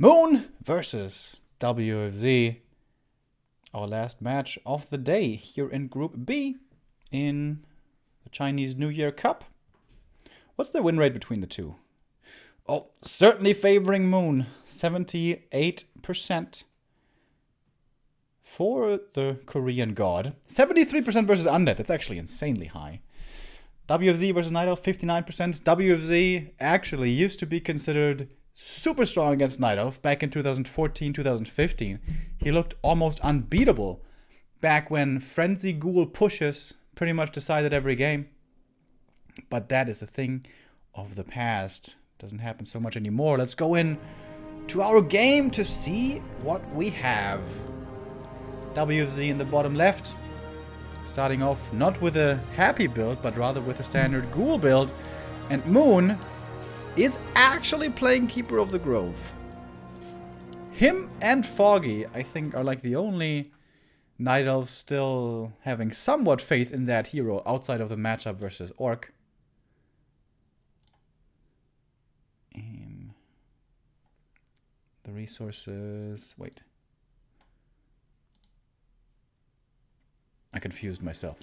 Moon versus WFZ. Our last match of the day here in Group B in the Chinese New Year Cup. What's the win rate between the two? Oh, certainly favoring Moon. 78% for the Korean god. 73% versus Undead. That's actually insanely high. WFZ versus Night Elf, 59%. WFZ actually used to be considered super strong against Night Elf back in 2014, 2015. He looked almost unbeatable back when Frenzy Ghoul pushes pretty much decided every game. But that is a thing of the past. Doesn't happen so much anymore. Let's go in to our game to see what we have. WFZ in the bottom left. Starting off not with a happy build, but rather with a standard Ghoul build. And Moon is actually playing Keeper of the Grove. Him and Foggy, I think, are like the only Night Elves still having somewhat faith in that hero outside of the matchup versus Orc. The resources... Wait. I confused myself.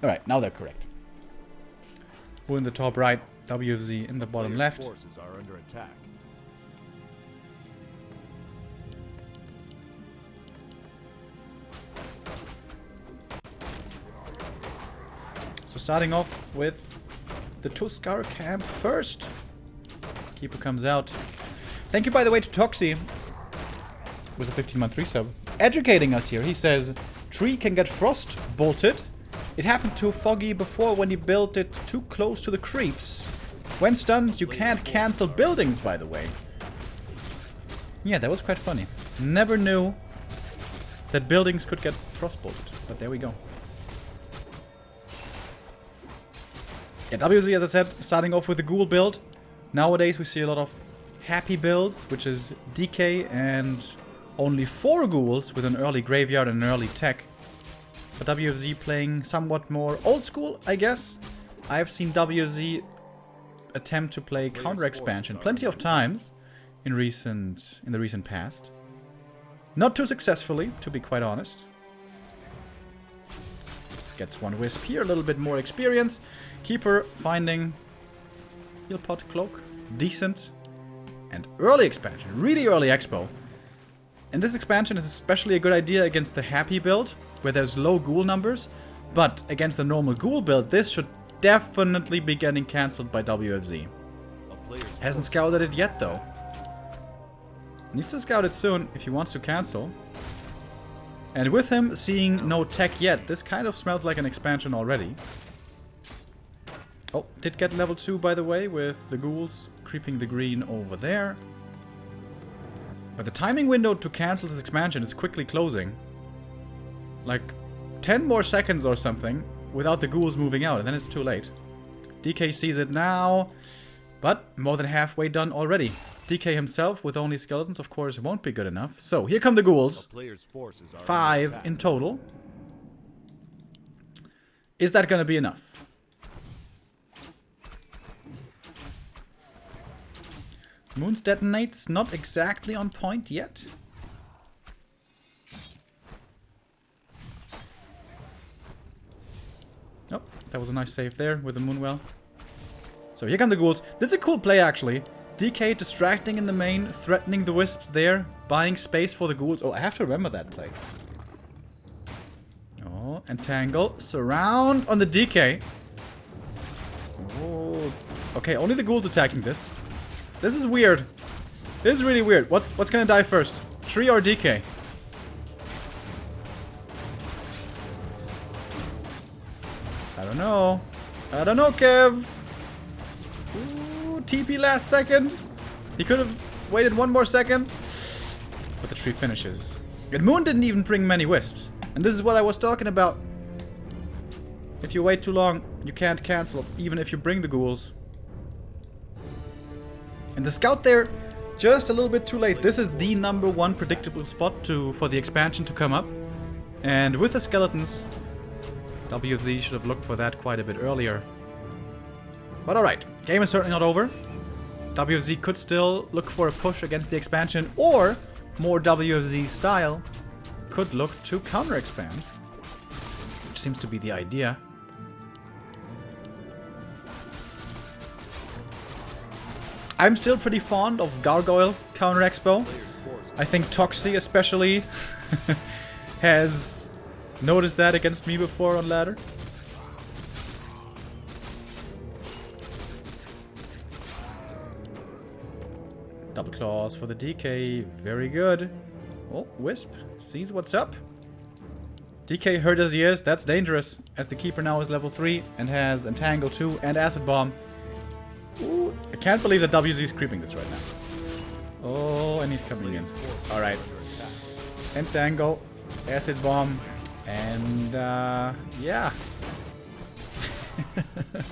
Alright, now they're correct. Who in the top right, WFZ in the bottom left. Forces are under attack. So starting off with the Tuskar camp first. Keeper comes out. Thank you, by the way, to Toxie with a 15-month resub. Educating us here. He says, tree can get frost bolted. It happened to Foggy before when he built it too close to the creeps. When stunned, you can't cancel buildings, by the way. Yeah, that was quite funny. Never knew that buildings could get frost bolted, but there we go. Yeah, WZ, as I said, starting off with the Ghoul build. Nowadays we see a lot of happy builds, which is DK and only 4 Ghouls with an early graveyard and an early tech. But WFZ playing somewhat more old school, I guess. I've seen WFZ attempt to play counter expansion plenty of times in the recent past. Not too successfully, to be quite honest. Gets one wisp here, a little bit more experience. Keeper finding Heal Pot Cloak, decent. And early expansion, really early expo. And this expansion is especially a good idea against the happy build, where there's low Ghoul numbers. But against the normal Ghoul build, this should definitely be getting cancelled by WFZ. Hasn't scouted it yet, though. Needs to scout it soon if he wants to cancel. And with him seeing no tech yet, this kind of smells like an expansion already. Oh, did get level 2, by the way, with the Ghouls creeping the green over there. But the timing window to cancel this expansion is quickly closing. Like 10 more seconds or something without the Ghouls moving out, and then it's too late. DK sees it now, but more than halfway done already. DK himself, with only skeletons, of course, won't be good enough. So here come the Ghouls. 5 in total. Is that going to be enough? Moon's detonates not exactly on point yet. Oh, that was a nice save there with the Moonwell. So here come the Ghouls. This is a cool play, actually. DK distracting in the main, threatening the Wisps there, buying space for the Ghouls. Oh, I have to remember that play. Oh, entangle, surround on the DK. Oh, okay, only the Ghouls attacking this. This is weird. This is really weird. What's gonna die first? Tree or DK? I don't know. I don't know, Kev. Ooh, TP last second. He could have waited one more second. But the tree finishes. And Moon didn't even bring many wisps. And this is what I was talking about. If you wait too long, you can't cancel, even if you bring the Ghouls. And the scout there, just a little bit too late. This is the #1 predictable spot for the expansion to come up. And with the skeletons, WFZ should have looked for that quite a bit earlier. But alright, game is certainly not over. WFZ could still look for a push against the expansion, or more WFZ style could look to counter expand, which seems to be the idea. I'm still pretty fond of Gargoyle counter expo. I think Toxie especially has noticed that against me before on ladder. Double claws for the DK. Very good. Oh, Wisp sees what's up. DK hurt as he is. That's dangerous, as the keeper now is level 3 and has Entangle 2 and Acid Bomb. Ooh, I can't believe that WZ is creeping this right now. Oh, and he's coming in. Alright. Entangle, Acid Bomb, and yeah.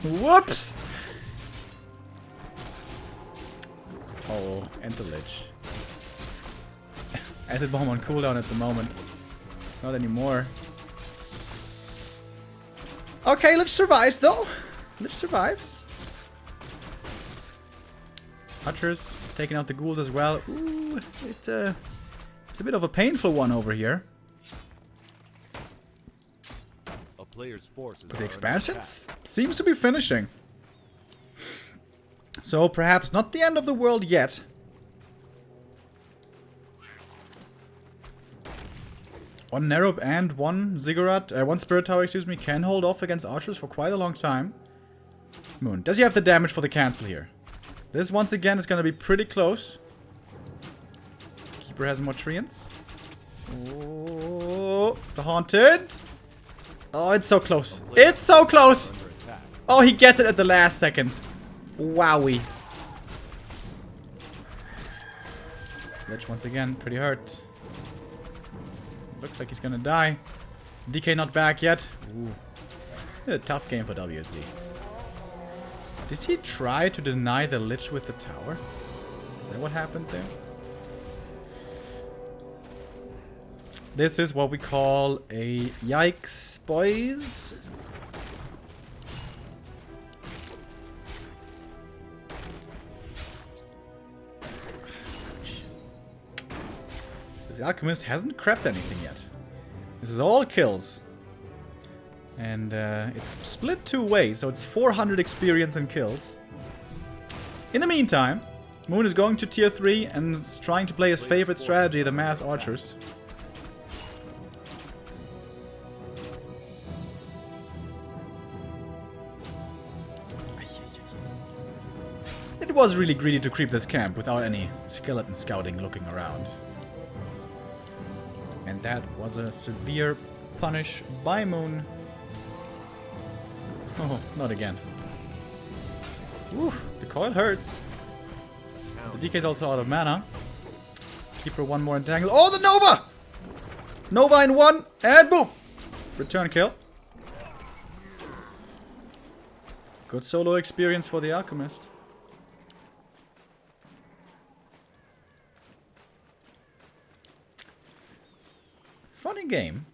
Whoops! Oh, and the Lich. Acid Bomb on cooldown at the moment. Not anymore. Okay, Lich survives though. Lich survives. Archers taking out the ghouls as well. Ooh, it's a bit of a painful one over here. A player's forces But the expansions seems to be finishing. So perhaps not the end of the world yet. One Nerub and one Ziggurat, one Spirit Tower, excuse me, can hold off against archers for quite a long time. Moon, does he have the damage for the cancel here? This once again is going to be pretty close. Keeper has more treants. Oh, the Haunted. Oh, it's so close. It's so close. Oh, he gets it at the last second. Wowie. Lich once again, pretty hurt. Looks like he's gonna die. DK not back yet. Ooh. A tough game for WFZ. Did he try to deny the Lich with the tower? Is that what happened there? This is what we call a yikes, boys. The Alchemist hasn't crept anything yet. This is all kills. And it's split 2 ways, so it's 400 experience and kills. In the meantime, Moon is going to tier 3 and is trying to play his favorite strategy, the mass archers. It was really greedy to creep this camp without any skeleton scouting looking around. And that was a severe punish by Moon. Oh, not again. Oof, the coil hurts. The DK's also out of mana. Keeper one more entangle. Oh, the Nova! Nova in 1, and boom! Return kill. Good solo experience for the Alchemist. Funny game.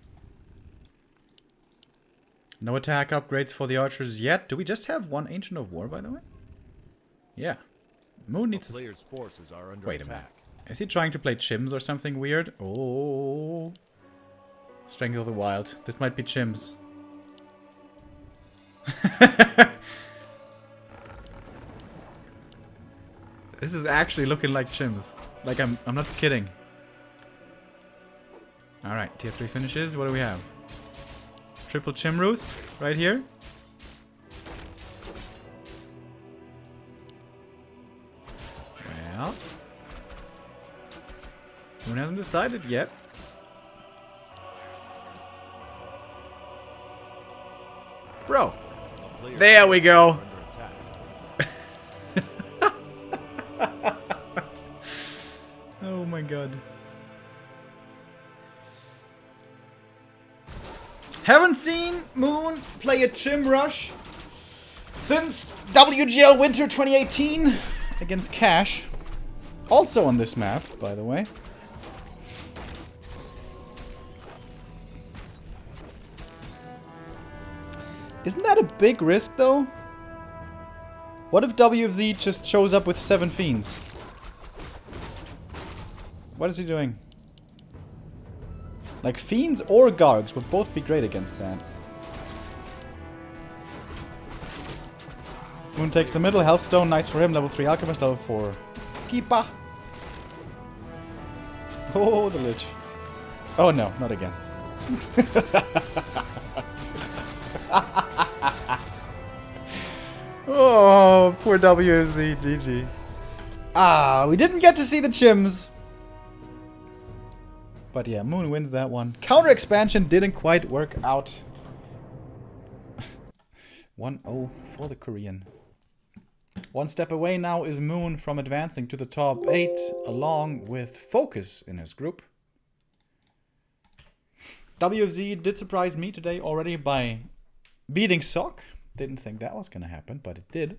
No attack upgrades for the archers yet. Do we just have one Ancient of War, by the way? Yeah. Moon needs to... player's forces are under Wait a attack. minute. Is he trying to play Chims or something weird? Oh. Strength of the Wild. This might be Chims. This is actually looking like Chims. Like, I'm not kidding. Alright, tier 3 finishes. What do we have? Triple Chim Roost right here. Well, Moon hasn't decided yet. Bro, there we go. Oh my god. Haven't seen Moon play a Chim Rush since WGL Winter 2018 against Cash. Also on this map, by the way. Isn't that a big risk, though? What if WFZ just shows up with 7 fiends? What is he doing? Like, fiends or Gargs would both be great against that. Moon takes the middle, Healthstone, nice for him. Level 3 Alchemist, level 4 Keeper. Oh, the Lich. Oh no, not again. Oh, poor WFZ, GG. Ah, we didn't get to see the chims. But yeah, Moon wins that one. Counter expansion didn't quite work out. 1-0 for the Korean. One step away now is Moon from advancing to the top 8, along with Focus in his group. WFZ did surprise me today already by beating Sock. Didn't think that was going to happen, but it did.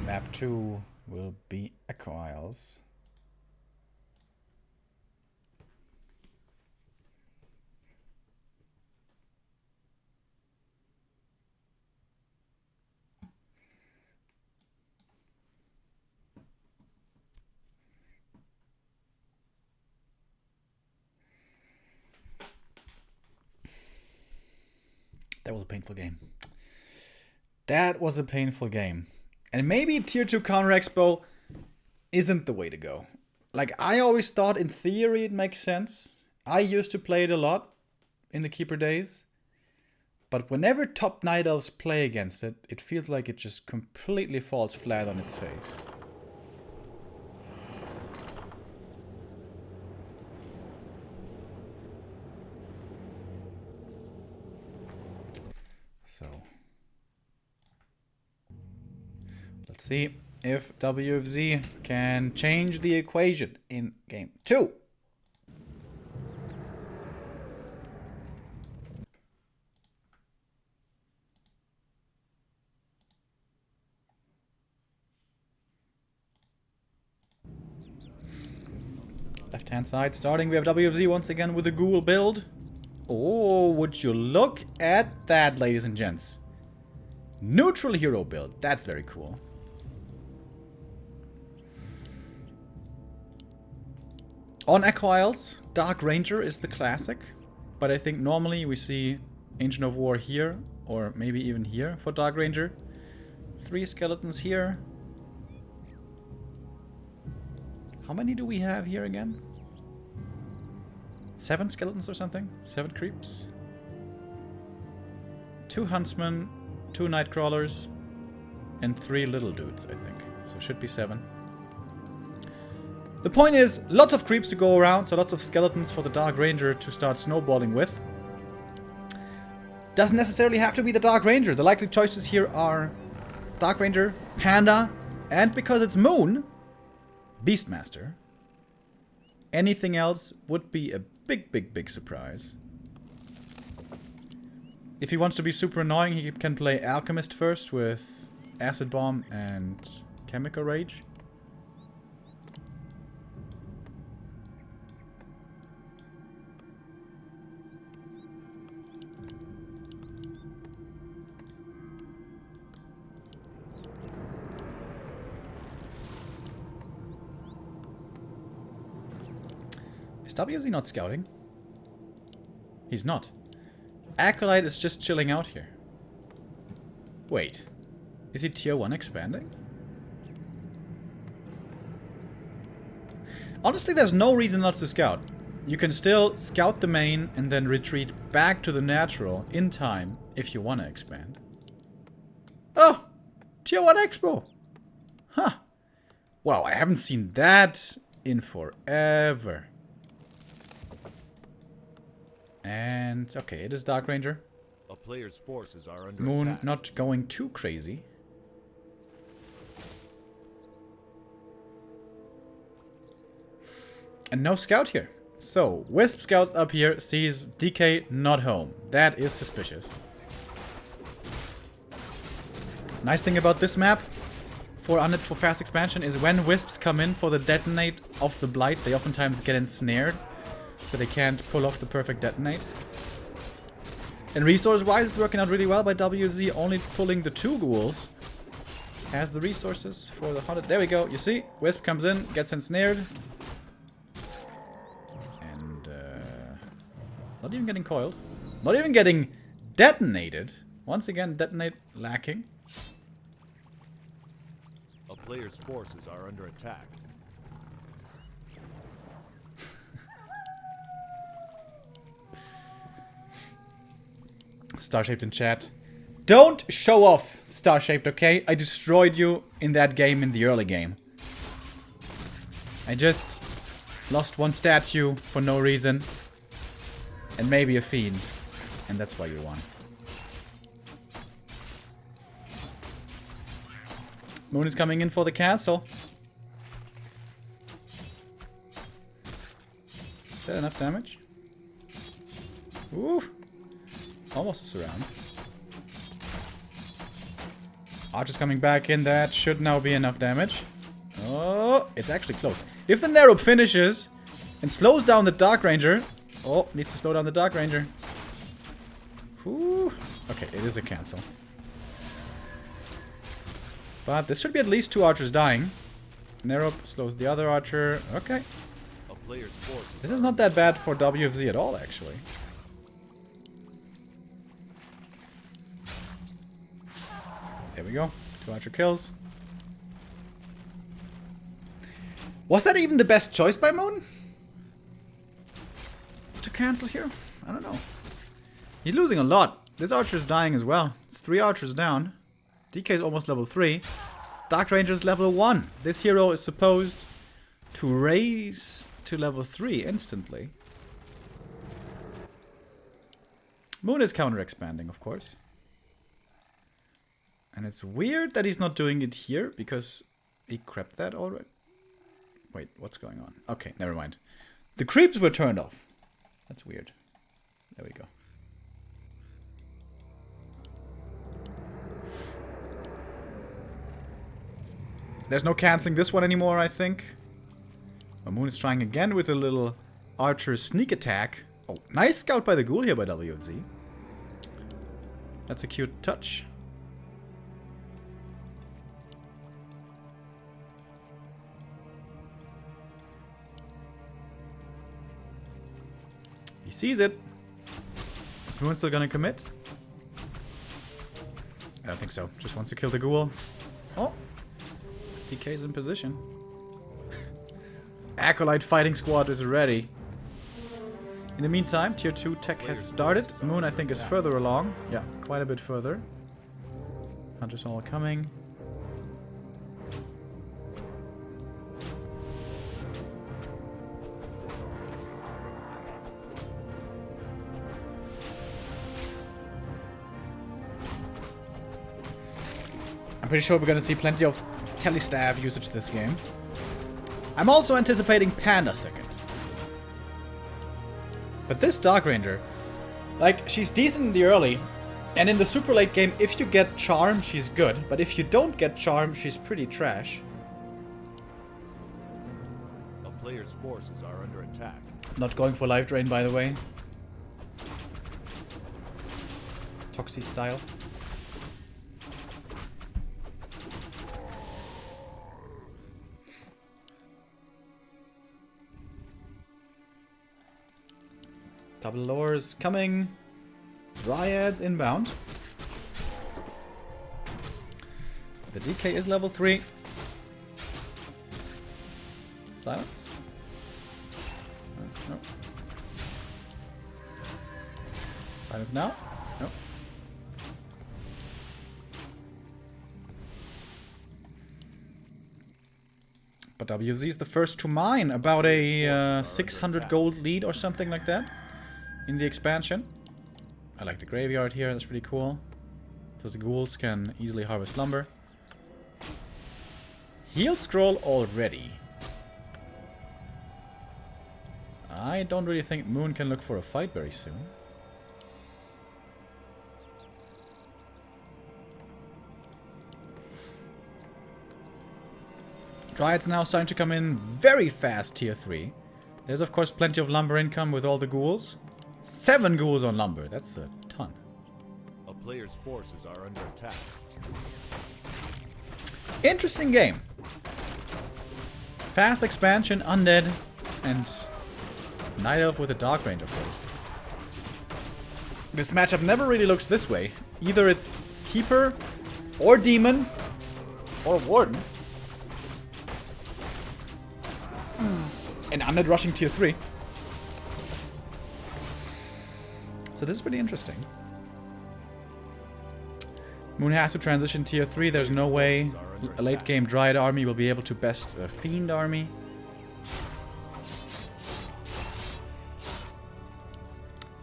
Map 2 will be Echo Isles. That was a painful game. That was a painful game. And maybe Tier 2 Counter Expo isn't the way to go. Like, I always thought in theory it makes sense. I used to play it a lot in the Keeper days. But whenever top Night Elves play against it, it feels like it just completely falls flat on its face. So, let's see if WFZ can change the equation in game 2. Left hand side starting, we have WFZ once again with a ghoul build. Oh, would you look at that, ladies and gents. Neutral hero build. That's very cool. On Echo Isles, Dark Ranger is the classic. But I think normally we see Ancient of War here, or maybe even here for Dark Ranger. 3 skeletons here. How many do we have here again? 7 skeletons or something? 7 creeps? 2 huntsmen, 2 nightcrawlers, and 3 little dudes, I think. So it should be 7. The point is, lots of creeps to go around, so lots of skeletons for the Dark Ranger to start snowballing with. Doesn't necessarily have to be the Dark Ranger. The likely choices here are Dark Ranger, Panda, and because it's Moon, Beastmaster. Anything else would be a big surprise. If he wants to be super annoying, he can play Alchemist first with Acid Bomb and Chemical Rage. Is WFZ not scouting? He's not. Acolyte is just chilling out here. Wait. Is he tier 1 expanding? Honestly, there's no reason not to scout. You can still scout the main and then retreat back to the natural in time if you want to expand. Oh! Tier 1 Expo! Huh. Wow, I haven't seen that in forever. And, okay, it is Dark Ranger. A player's forces are under Moon attack. not going too crazy. And no scout here. So, Wisp scouts up here, sees DK not home. That is suspicious. Nice thing about this map for fast expansion is when Wisps come in for the detonate of the Blight, they oftentimes get ensnared. but they can't pull off the perfect detonate. And resource-wise, it's working out really well by WFZ, only pulling the 2 ghouls. Has the resources for the 100. There we go. You see, Wisp comes in, gets ensnared. And, not even getting coiled. Not even getting detonated. Once again, detonate lacking. A player's forces are under attack. Star-Shaped in chat. Don't show off, Star-Shaped, okay? I destroyed you in that game in the early game. I just lost 1 statue for no reason. And maybe a fiend. And that's why you won. Moon is coming in for the castle. Is that enough damage? Ooh. Almost a surround. Archer's coming back in. That should now be enough damage. Oh, it's actually close. If the Nerope finishes and slows down the Dark Ranger... Oh, needs to slow down the Dark Ranger. Whew. Okay, it is a cancel. But this should be at least 2 archers dying. Nerope slows the other archer. Okay. A player's forces This is not that bad for WFZ at all, actually. There we go. 2 archer kills. Was that even the best choice by Moon? To cancel here? I don't know. He's losing a lot. This archer is dying as well. It's 3 archers down. DK is almost level 3. Dark Ranger is level 1. This hero is supposed to raise to level 3 instantly. Moon is counter-expanding, of course. And it's weird that he's not doing it here, because he crept that already. Wait, what's going on? Okay, never mind. The creeps were turned off. That's weird. There we go. There's no canceling this one anymore, I think. Moon is trying again with a little archer sneak attack. Oh, nice scout by the ghoul here by WFZ. That's a cute touch. He sees it. Is Moon still gonna commit? I don't think so. Just wants to kill the ghoul. Oh. DK's in position. Acolyte fighting squad is ready. In the meantime, tier 2 tech has started. Moon, I think, is further along. Yeah, quite a bit further. Hunters all coming. I'm pretty sure we're gonna see plenty of telestab usage this game. I'm also anticipating Panda second. But this Dark Ranger, like, she's decent in the early, and in the super late game, if you get Charm, she's good. But if you don't get Charm, she's pretty trash. A player's forces are under attack. Not going for life drain, by the way. Toxie style. Double lores coming. Dryads inbound. The DK is level 3. Silence. No. Silence now. No. But WFZ is the first to mine. About a 600 gold lead or something like that. In the expansion. I like the graveyard here, that's pretty cool. So the ghouls can easily harvest lumber. Heal scroll already. I don't really think Moon can look for a fight very soon. Dryads now starting to come in very fast tier 3. There's of course plenty of lumber income with all the ghouls. 7 ghouls on lumber. That's a ton. A player's forces are under attack. Interesting game. Fast expansion, undead, and Night Elf with a Dark Ranger first. This matchup never really looks this way. Either it's Keeper, or Demon, or Warden. And undead rushing tier 3. So this is pretty interesting. Moon has to transition tier 3. There's no way a late game Dryad army will be able to best a Fiend army.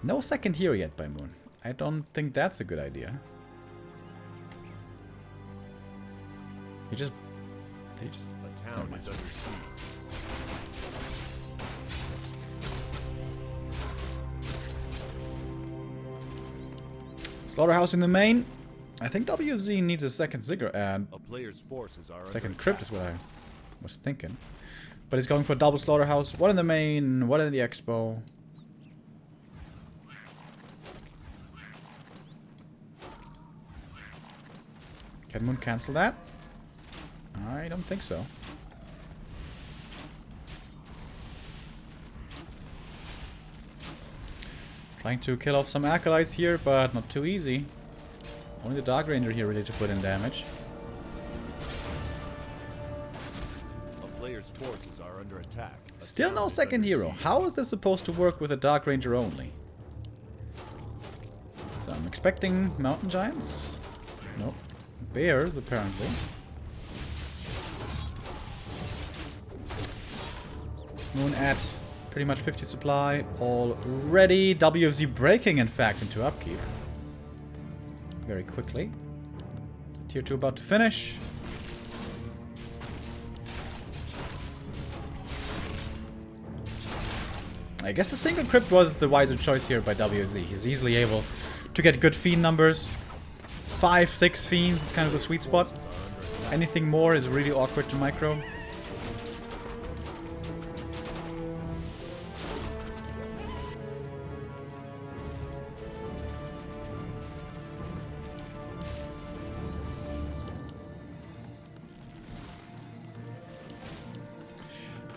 No second hero yet by Moon. I don't think that's a good idea. They just... The town is under siege. Slaughterhouse in the main. I think WFZ needs a second Ziggurat. A player's forces are Second under Crypt is what I was thinking. But he's going for double Slaughterhouse. One in the main, one in the expo. Can Moon cancel that? I don't think so. Trying to kill off some acolytes here, but not too easy. Only the Dark Ranger here really to put in damage. A player's forces are under attack. Still no second hero. How is this supposed to work with a Dark Ranger only? So I'm expecting Mountain Giants. Nope. Bears, apparently. Moon at pretty much 50 supply already. WFZ breaking, in fact, into upkeep. Very quickly. Tier 2 about to finish. I guess the single crypt was the wiser choice here by WFZ. He's easily able to get good fiend numbers. 5, 6 fiends, it's kind of the sweet spot. Anything more is really awkward to micro.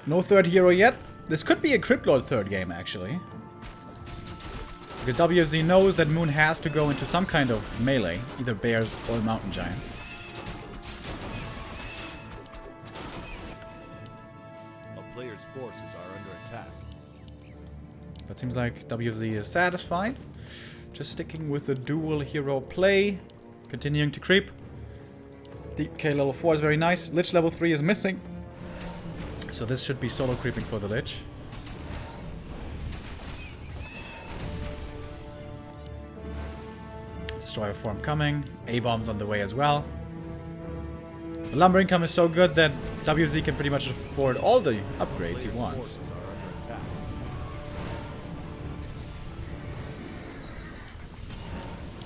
No third hero yet. This could be a Crypt Lord third game, actually. Because WFZ knows that Moon has to go into some kind of melee. Either bears or mountain giants. A player's forces are under attack. But seems like WFZ is satisfied. Just sticking with the dual hero play. Continuing to creep. Deep K level 4 is very nice. Lich level 3 is missing. So this should be solo creeping for the Lich. Destroyer form coming. A-bombs on the way as well. The lumber income is so good that WFZ can pretty much afford all the upgrades he wants.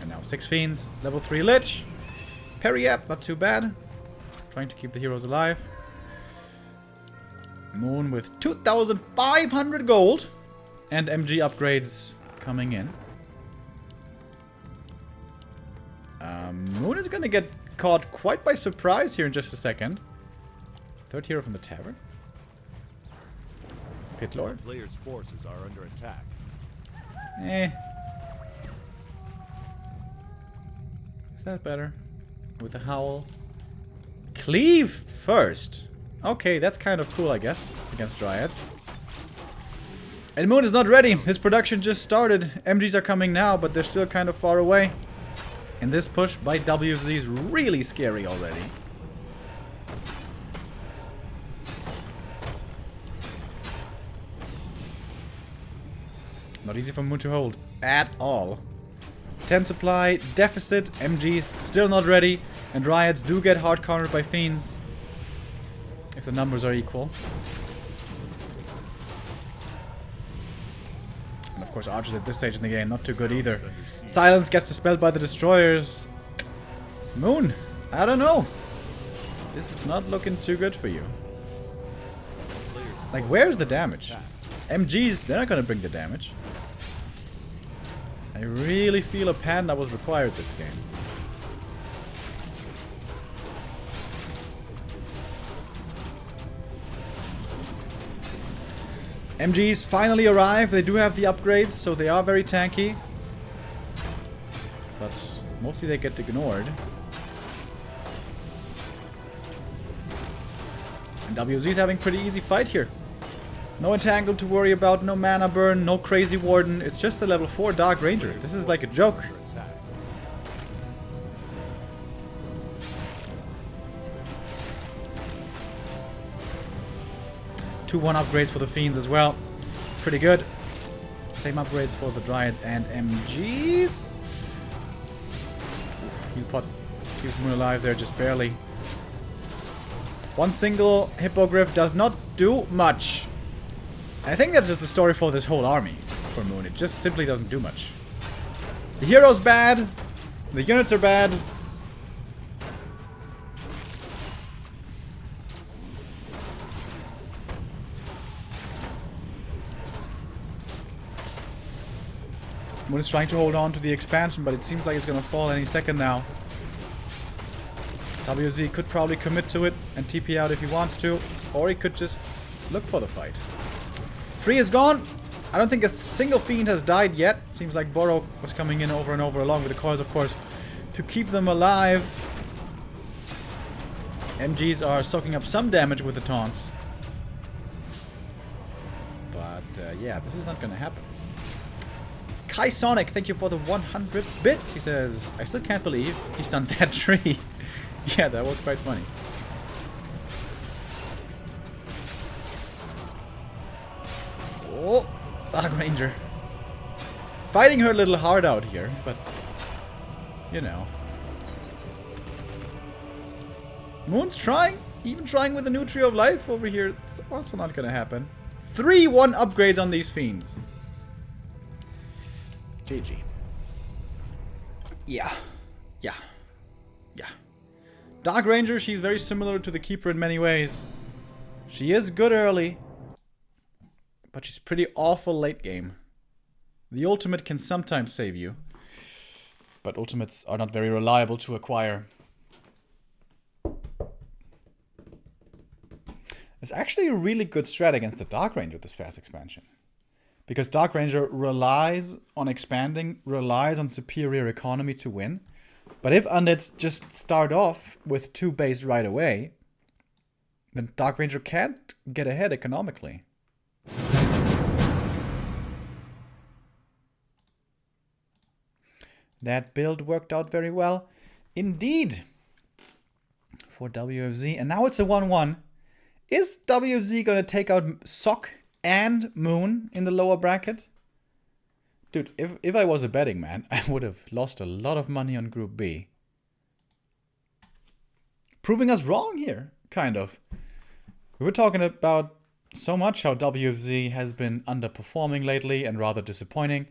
And now 6 fiends. Level 3 Lich. Parry up, not too bad. Trying to keep the heroes alive. Moon with 2,500 gold and MG upgrades coming in. Moon is gonna get caught quite by surprise here in just a second. Third hero from the tavern. Pit Lord. Player's forces are under attack. Is that better? With a howl. Cleave first. Okay, that's kind of cool, I guess, against Dryads. And Moon is not ready. His production just started. MGs are coming now, but they're still kind of far away. And this push by WFZ is really scary already. Not easy for Moon to hold at all. 10 supply, deficit, MGs still not ready. And Dryads do get hard countered by Fiends. If the numbers are equal. And of course Archers at this stage in the game, not too good either. Silence gets dispelled by the Destroyers. Moon, I don't know. This is not looking too good for you. Like, where's the damage? MGs, they're not gonna bring the damage. I really feel a panda was required this game. MGs finally arrive. They do have the upgrades, so they are very tanky. But mostly they get ignored. And WZ's having pretty easy fight here. No entangle to worry about, no mana burn, no crazy warden. It's just a level 4 Dark Ranger. This is like a joke. Two 1 upgrades for the Fiends as well. Pretty good. Same upgrades for the Dryads and MGs. Heal pot keeps Moon alive there just barely. One single Hippogriff does not do much. I think that's just the story for this whole army for Moon. It just simply doesn't do much. The hero's bad. The units are bad. Moon is trying to hold on to the expansion, but it seems like it's going to fall any second now. WZ could probably commit to it and TP out if he wants to, or he could just look for the fight. Tree is gone. I don't think a single Fiend has died yet. Seems like Borok was coming in over and over, along with the coils, of course, to keep them alive. MGs are soaking up some damage with the taunts. But yeah, this is not going to happen. Kai Sonic, thank you for the 100 bits. He says, I still can't believe he stunned that tree. Yeah, that was quite funny. Oh, Dark Ranger. Fighting her little heart out here, but, you know. Moon's trying, even trying with the new Tree of Life over here. It's also not gonna happen. 3 1 upgrades on these Fiends. GG. Yeah. Yeah. Yeah. Dark Ranger, she's very similar to the Keeper in many ways. She is good early, but she's pretty awful late game. The ultimate can sometimes save you, but ultimates are not very reliable to acquire. It's actually a really good strat against the Dark Ranger with this fast expansion. Because Dark Ranger relies on expanding, relies on superior economy to win. But if undeads just start off with 2 base right away, then Dark Ranger can't get ahead economically. That build worked out very well indeed for WFZ. And now it's a 1-1. Is WFZ going to take out Sock and Moon in the lower bracket? Dude, if I was a betting man, I would have lost a lot of money on Group B. Proving us wrong here, kind of. We were talking about so much how WFZ has been underperforming lately and rather disappointing.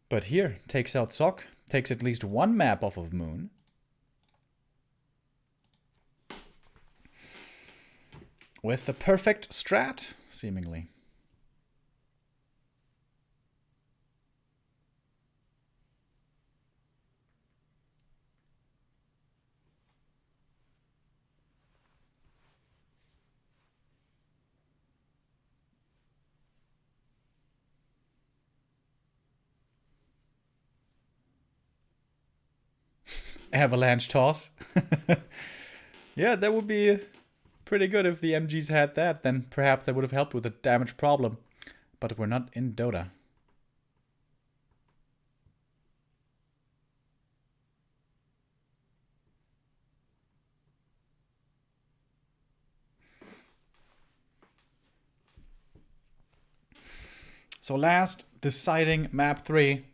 But here, takes out Sock, takes at least 1 map off of Moon. With the perfect strat, seemingly. Avalanche toss. Yeah, that would be pretty good if the MGs had that. Then perhaps that would have helped with the damage problem. But we're not in Dota. So last deciding map 3.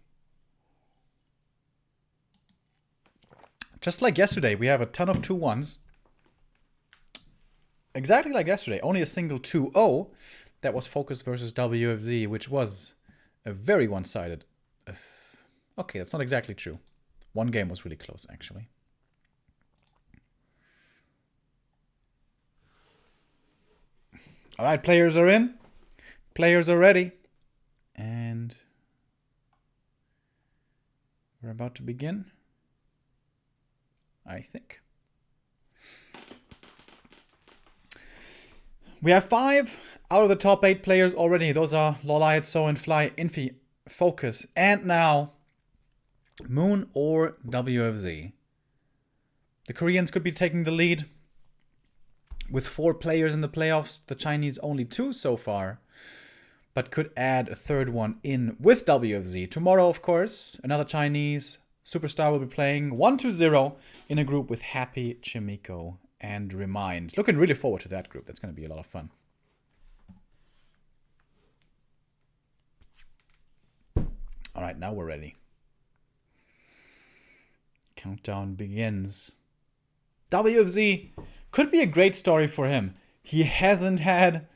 Just like yesterday, we have a ton of 2-1s. Exactly like yesterday, only a single 2-0 that was Focus versus WFZ, which was a very one-sided. Okay, that's not exactly true. One game was really close, actually. All right, players are in. Players are ready. And we're about to begin, I think. We have 5 out of the top 8 players already. Those are Loliot, So and Fly, Infi, Focus, and now Moon or WFZ. The Koreans could be taking the lead with 4 players in the playoffs. The Chinese only 2 so far, but could add a third one in with WFZ. Tomorrow, of course, another Chinese superstar will be playing 1-0 in a group with Happy, Chimiko, and Remind. Looking really forward to that group. That's going to be a lot of fun. All right, now we're ready. Countdown begins. WFZ could be a great story for him. He hasn't had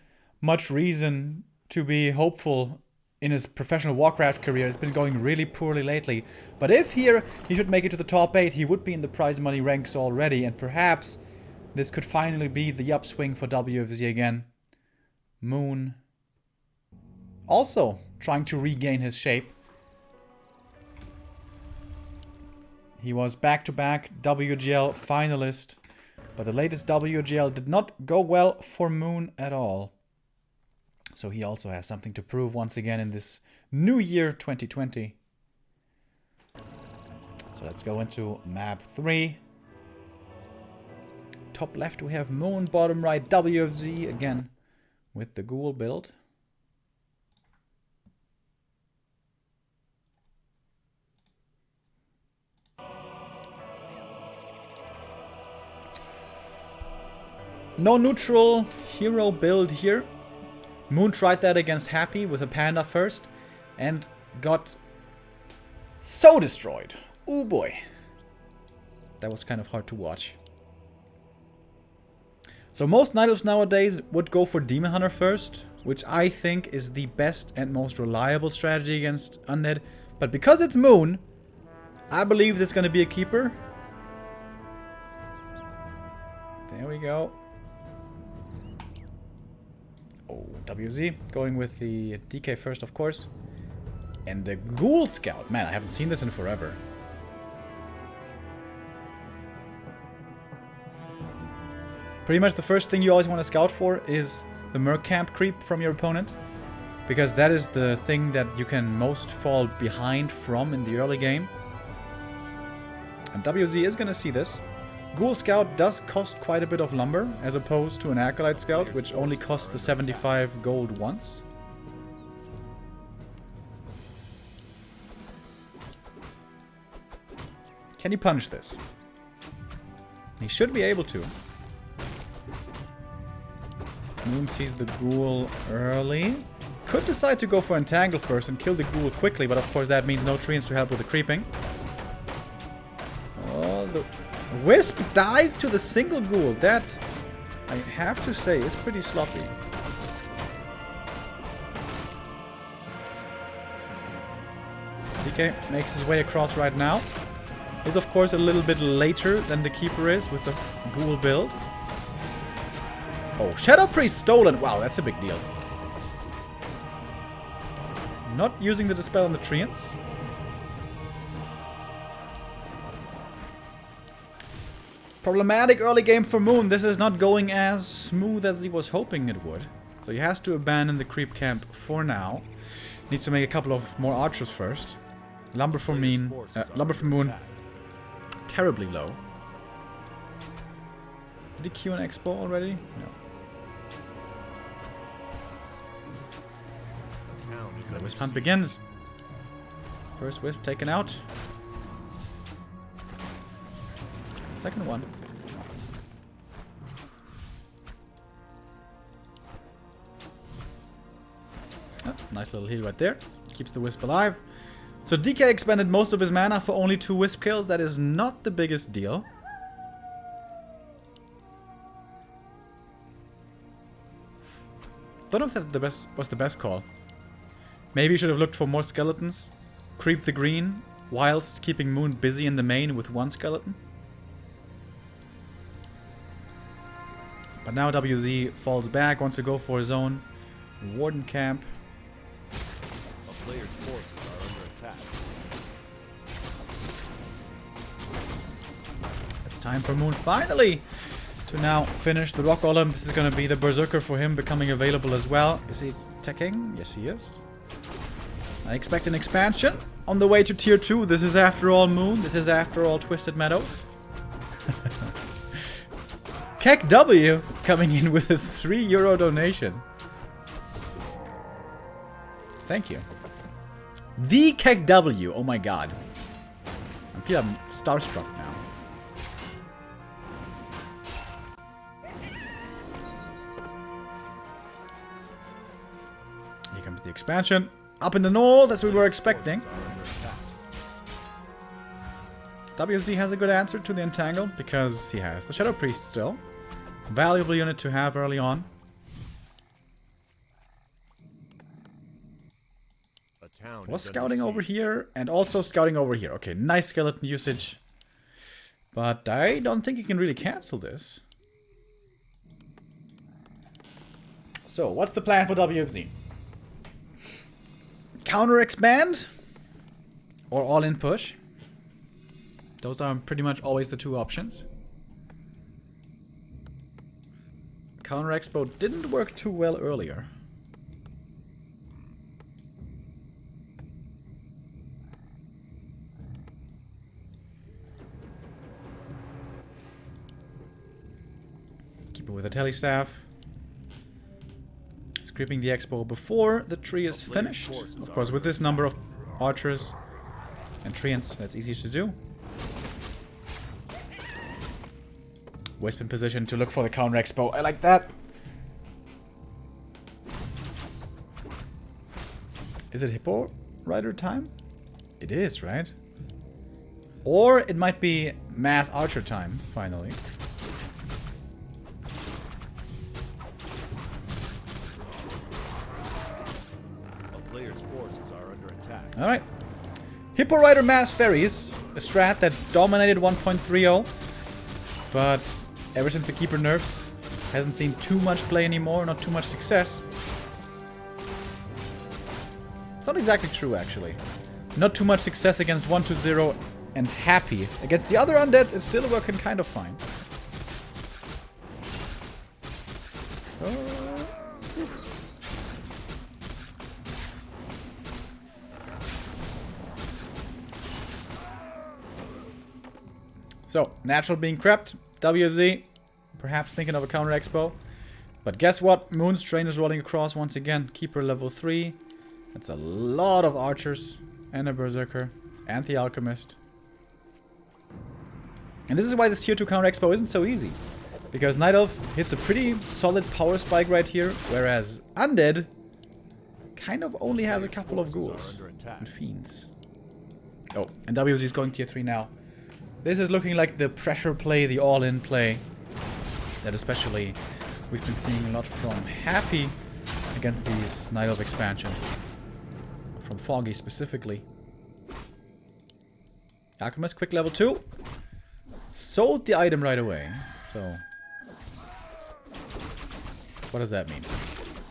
much reason to be hopeful in his professional Warcraft career. It's been going really poorly lately. But if here he should make it to the top 8, he would be in the prize money ranks already. And perhaps this could finally be the upswing for WFZ again. Moon also trying to regain his shape. He was back-to-back WGL finalist, but the latest WGL did not go well for Moon at all. So he also has something to prove once again in this new year 2020. So let's go into map 3. Top left we have Moon, bottom right WFZ again with the ghoul build. No neutral hero build here. Moon tried that against Happy with a panda first and got so destroyed. Oh boy. That was kind of hard to watch. So most Night Elves nowadays would go for Demon Hunter first, which I think is the best and most reliable strategy against Undead. But because it's Moon, I believe it's going to be a keeper. There we go. Oh, WZ going with the DK first, of course. And the Ghoul Scout. Man, I haven't seen this in forever. Pretty much the first thing you always want to scout for is the Merc Camp creep from your opponent. Because that is the thing that you can most fall behind from in the early game. And WZ is going to see this. Ghoul Scout does cost quite a bit of lumber, as opposed to an Acolyte Scout, which only costs the 75 gold once. Can he punch this? He should be able to. Moon sees the Ghoul early. Could decide to go for Entangle first and kill the Ghoul quickly, but of course that means no treants to help with the creeping. Oh, the Wisp dies to the single Ghoul. That, I have to say, is pretty sloppy. DK makes his way across right now. Is of course a little bit later than the Keeper is with the Ghoul build. Oh, Shadow Priest stolen! Wow, that's a big deal. Not using the Dispel on the Treants. Problematic early game for Moon. This is not going as smooth as he was hoping it would. So he has to abandon the creep camp for now. Needs to make a couple of more archers first. Lumber for Moon. Terribly low. Did he Q an Expo already? No. The Wisp hunt begins. First Wisp taken out. Second one. Oh, nice little heal right there. Keeps the Wisp alive. So DK expended most of his mana for only 2 Wisp kills. That is not the biggest deal. Don't know if that was the best call. Maybe you should have looked for more skeletons. Creep the green, whilst keeping Moon busy in the main with 1 skeleton. But now WZ falls back, wants to go for his own. Warden camp. A player's forces are under attack. It's time for Moon finally to now finish the Rock Golem. This is going to be the Berserker for him becoming available as well. Is he teching? Yes, he is. I expect an expansion on the way to tier 2. This is after all Moon. This is after all Twisted Meadows. Kek W coming in with a €3 donation. Thank you. The Kek W. Oh my god. I feel I'm starstruck now. Here comes the expansion. Up in the north, as we were expecting. WFZ has a good answer to the Entangle because he has the Shadow Priest still. Valuable unit to have early on. Was scouting over here and also scouting over here. Okay, nice skeleton usage. But I don't think you can really cancel this. So, what's the plan for WFZ? Counter expand? Or all in push? Those are pretty much always the two options. Counter expo didn't work too well earlier. Keep it with a telestaff. Scripting the expo before the tree is finished. Of course, with this number of archers and treants, that's easy to do. Wisp in position to look for the counter expo. I like that. Is it Hippo Rider time? It is, right? Or it might be Mass Archer time, finally. A player's forces are under attack. Alright. Hippo Rider Mass Ferries, a strat that dominated 1.30, but ever since the Keeper nerfs, hasn't seen too much play anymore, not too much success. It's not exactly true, actually. Not too much success against 1-0 and happy. Against the other undeads, it's still working kind of fine. So, natural being crept. WFZ, perhaps thinking of a counter expo. But guess what? Moon's train is rolling across once again. Keeper level 3. That's a lot of archers. And a Berserker. And the Alchemist. And this is why this tier 2 counter expo isn't so easy. Because Night Elf hits a pretty solid power spike right here. Whereas Undead kind of only has a couple of ghouls. And fiends. Oh, and WFZ is going tier 3 now. This is looking like the pressure play, the all-in play that especially we've been seeing a lot from Happy against these Night Elf expansions. From Foggy specifically. Alchemist, quick level 2. Sold the item right away. So, what does that mean?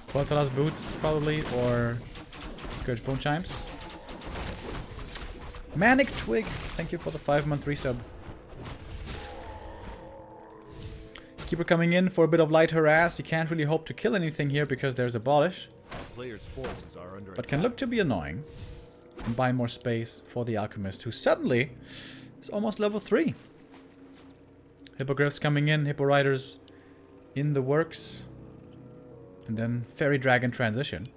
Porthalas boots, probably, or Scourge Bone Chimes. Manic Twig, thank you for the 5-month resub. Keeper coming in for a bit of light harass. He can't really hope to kill anything here because there's Abolish. Players' forces are under but can look to be annoying. And buy more space for the Alchemist, who suddenly is almost level 3. Hippogriffs coming in, Hippo Riders in the works. And then Fairy Dragon transition.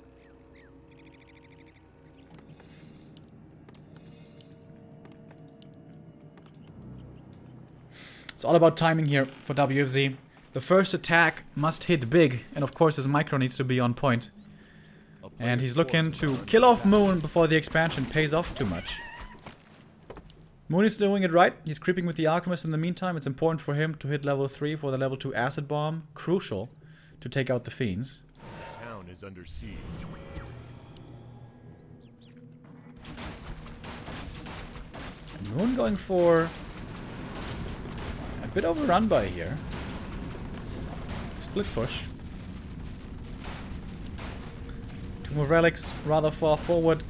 It's all about timing here for WFZ. The first attack must hit big, and of course his micro needs to be on point. And he's looking to kill off Moon before the expansion pays off too much. Moon is doing it right. He's creeping with the Alchemist in the meantime. It's important for him to hit level 3 for the level 2 Acid Bomb. Crucial to take out the Fiends. The town is under siege. And Moon going for a bit of a run by here. Split push. Two more relics rather far forward,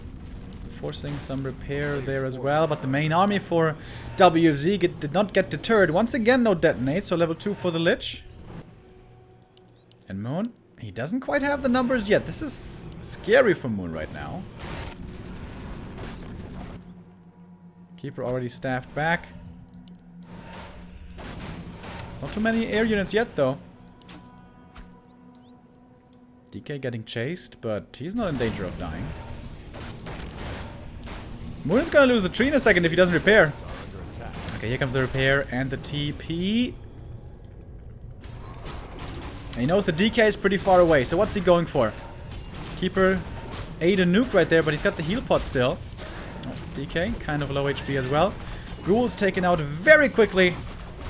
forcing some repair there as well. But the main army for WFZ did not get deterred. Once again, no detonate, so level 2 for the Lich. And Moon, he doesn't quite have the numbers yet. This is scary for Moon right now. Keeper already staffed back. It's not too many air units yet, though. DK getting chased, but he's not in danger of dying. Moon's gonna lose the tree in a second if he doesn't repair. Okay, here comes the repair and the TP. And he knows the DK is pretty far away, so what's he going for? Keeper ate a nuke right there, but he's got the heal pot still. Oh, DK, kind of low HP as well. Gruul's taken out very quickly.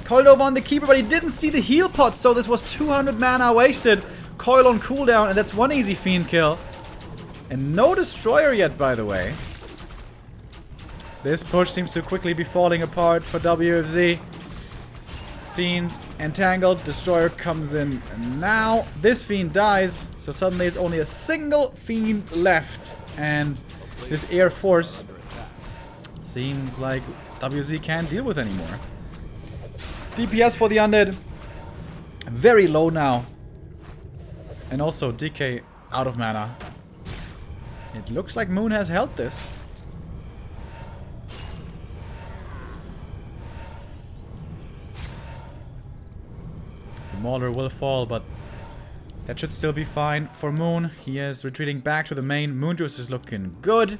Coiled over on the Keeper, but he didn't see the heal pot, so this was 200 mana wasted. Coil on cooldown, and that's one easy Fiend kill. And no Destroyer yet, by the way. This push seems to quickly be falling apart for WFZ. Fiend entangled, Destroyer comes in, and now this Fiend dies, so suddenly it's only a single Fiend left, and this Air Force seems like WFZ can't deal with anymore. DPS for the Undead, very low now, and also DK out of mana. It looks like Moon has held this. Mauler will fall, but that should still be fine for Moon. He is retreating back to the main. Moonjuice is looking good.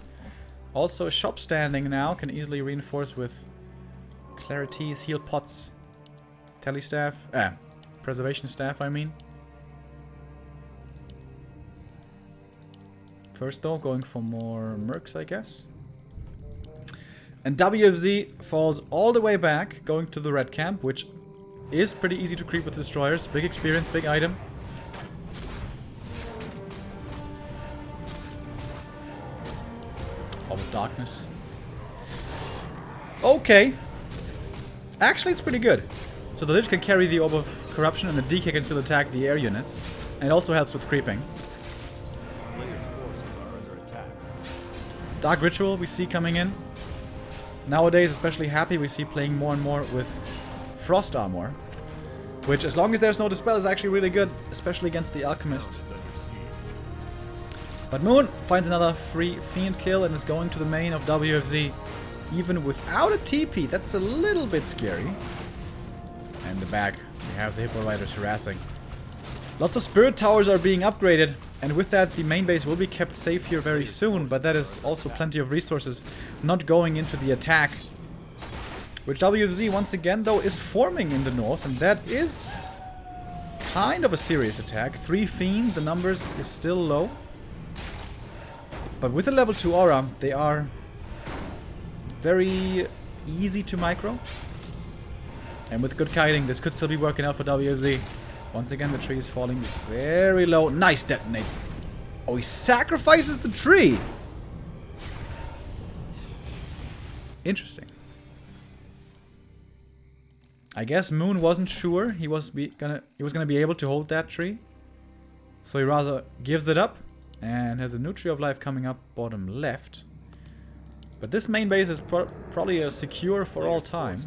Also, shop standing now. Can easily reinforce with Clarities, heal pots, Telestaff. Preservation staff, I mean. First though, going for more mercs, I guess. And WFZ falls all the way back, going to the red camp, which is pretty easy to creep with destroyers. Big experience, big item. Orb of Darkness. Okay. Actually, it's pretty good. So the Lich can carry the Orb of Corruption and the DK can still attack the air units. And it also helps with creeping. Players' forces are under attack. Dark Ritual we see coming in. Nowadays, especially Happy, we see playing more and more with Frost Armor, which, as long as there's no Dispel, is actually really good, especially against the Alchemist. But Moon finds another free Fiend kill and is going to the main of WFZ, even without a TP. That's a little bit scary. And in the back, we have the Hippo Riders harassing. Lots of Spirit Towers are being upgraded, and with that, the main base will be kept safe here very soon, but that is also plenty of resources not going into the attack. Which WFZ, once again, though, is forming in the north, and that is kind of a serious attack. 3 Fiend, the numbers is still low. But with a level 2 aura, they are very easy to micro. And with good kiting, this could still be working out for WFZ. Once again, the tree is falling very low. Nice detonates. Oh, he sacrifices the tree. Interesting. I guess Moon wasn't sure he was gonna be able to hold that tree, so he rather gives it up and has a new Tree of Life coming up bottom left. But this main base is probably secure for all time.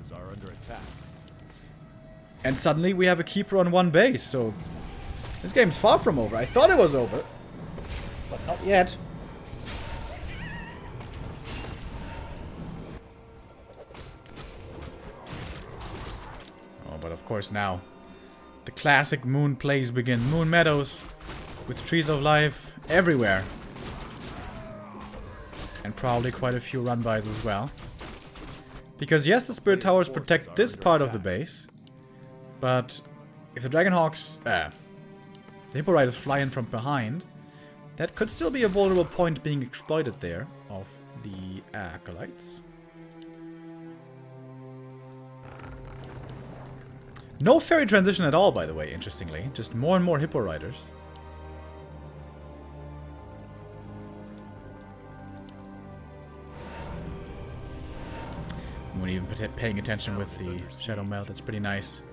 And suddenly we have a Keeper on one base, so this game's far from over. I thought it was over, but not yet. But of course now, the classic Moon plays begin. Moon Meadows with Trees of Life everywhere. And probably quite a few run-bys as well. Because yes, the Spirit Towers protect this part of the base. But if the Dragonhawks, the Hippo Riders fly in from behind, that could still be a vulnerable point being exploited there of the Acolytes. No fairy transition at all, by the way, interestingly. Just more and more Hippo Riders. Moon even paying attention with the Shadow Melt. That's pretty nice.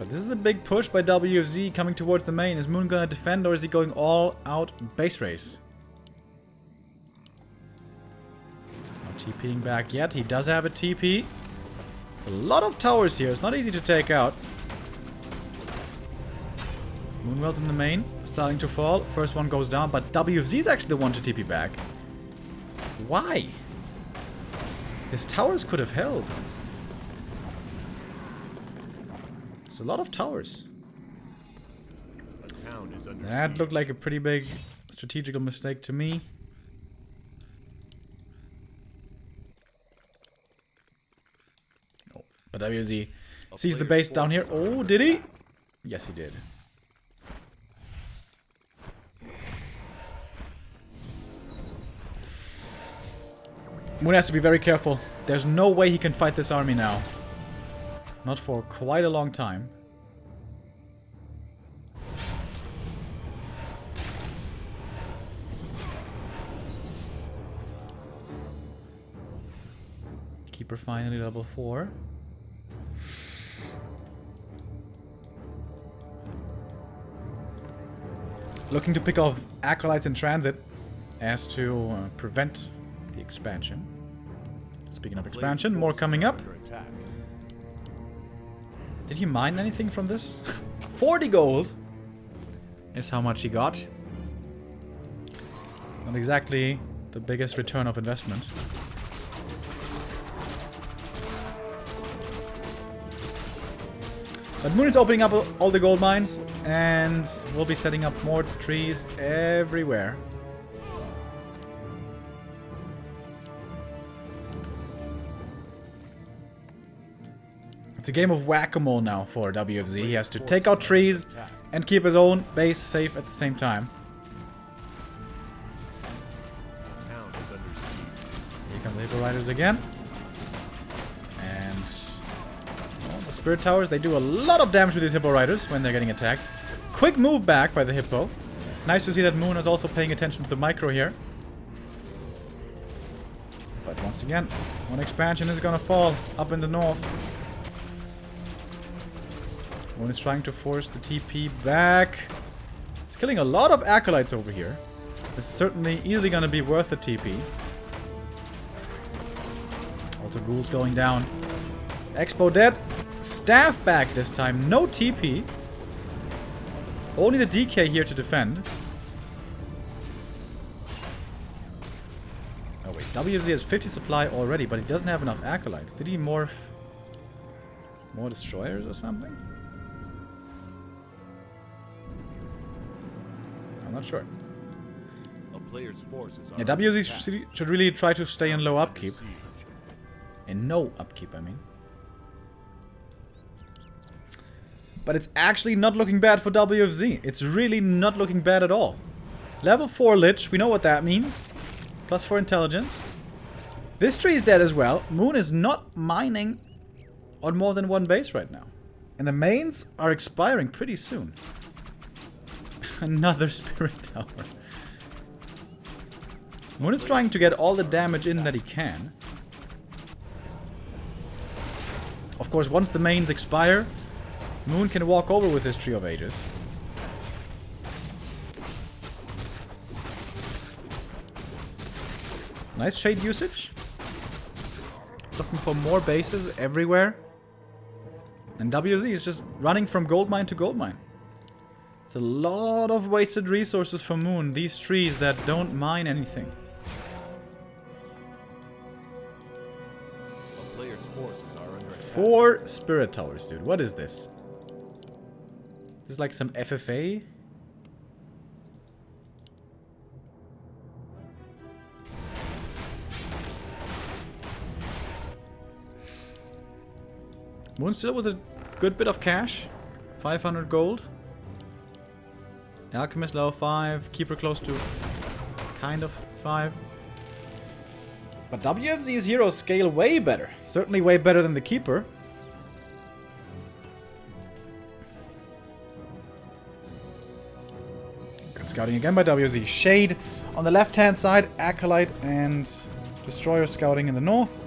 But this is a big push by WFZ coming towards the main. Is Moon gonna defend or is he going all out base race? Not TPing back yet. He does have a TP. It's a lot of towers here. It's not easy to take out. Moonwelt in the main, starting to fall. First one goes down, but WFZ is actually the one to TP back. Why? His towers could have held. It's a lot of towers. That looked like a pretty big strategical mistake to me. Oh, but WFZ sees the base down here. Oh, did he? Yes, he did. Moon has to be very careful. There's no way he can fight this army now. Not for quite a long time. Keeper finally level 4. Looking to pick off acolytes in transit as to prevent the expansion. Speaking of expansion, more coming up. Did he mine anything from this? 40 gold is how much he got. Not exactly the biggest return of investment. But Moon is opening up all the gold mines and we'll be setting up more trees everywhere. It's a game of whack-a-mole now for WFZ. He has to take out trees and keep his own base safe at the same time. Here come the Hippo Riders again. And well, the Spirit Towers, they do a lot of damage to these Hippo Riders when they're getting attacked. Quick move back by the Hippo. Nice to see that Moon is also paying attention to the micro here. But once again, one expansion is gonna fall up in the north. Moon is trying to force the TP back. It's killing a lot of acolytes over here. It's certainly easily going to be worth the TP. Also ghouls going down. Expo dead. Staff back this time. No TP. Only the DK here to defend. Oh wait, WFZ has 50 supply already, but he doesn't have enough acolytes. Did he morph more destroyers or something? I'm not sure. Yeah, WFZ should really try to stay in low upkeep. In no upkeep, I mean. But it's actually not looking bad for WFZ. It's really not looking bad at all. Level 4 Lich, we know what that means. Plus 4 intelligence. This tree is dead as well. Moon is not mining on more than one base right now. And the mains are expiring pretty soon. Another Spirit Tower. Moon is trying to get all the damage in that he can. Of course, once the mains expire, Moon can walk over with his Tree of Ages. Nice shade usage. Looking for more bases everywhere. And WFZ is just running from gold mine to gold mine. It's a lot of wasted resources for Moon. These trees that don't mine anything. A player's forces are under attack. 4 Spirit Towers, dude. What is this? This is like some FFA? Moon still with a good bit of cash. 500 gold. Alchemist level 5. Keeper close to kind of 5. But WFZ's heroes scale way better. Certainly way better than the Keeper. Good scouting again by WFZ. Shade on the left hand side. Acolyte and Destroyer scouting in the north.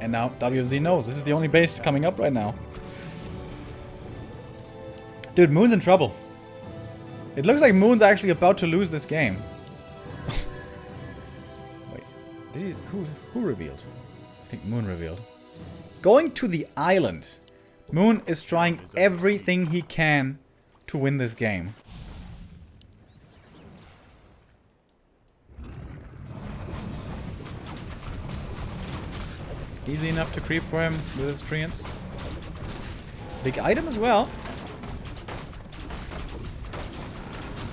And now WFZ knows. This is the only base coming up right now. Dude, Moon's in trouble. It looks like Moon's actually about to lose this game. Wait, did he, who revealed? I think Moon revealed. Going to the island. Moon is trying everything he can to win this game. Easy enough to creep for him with his treants. Big item as well.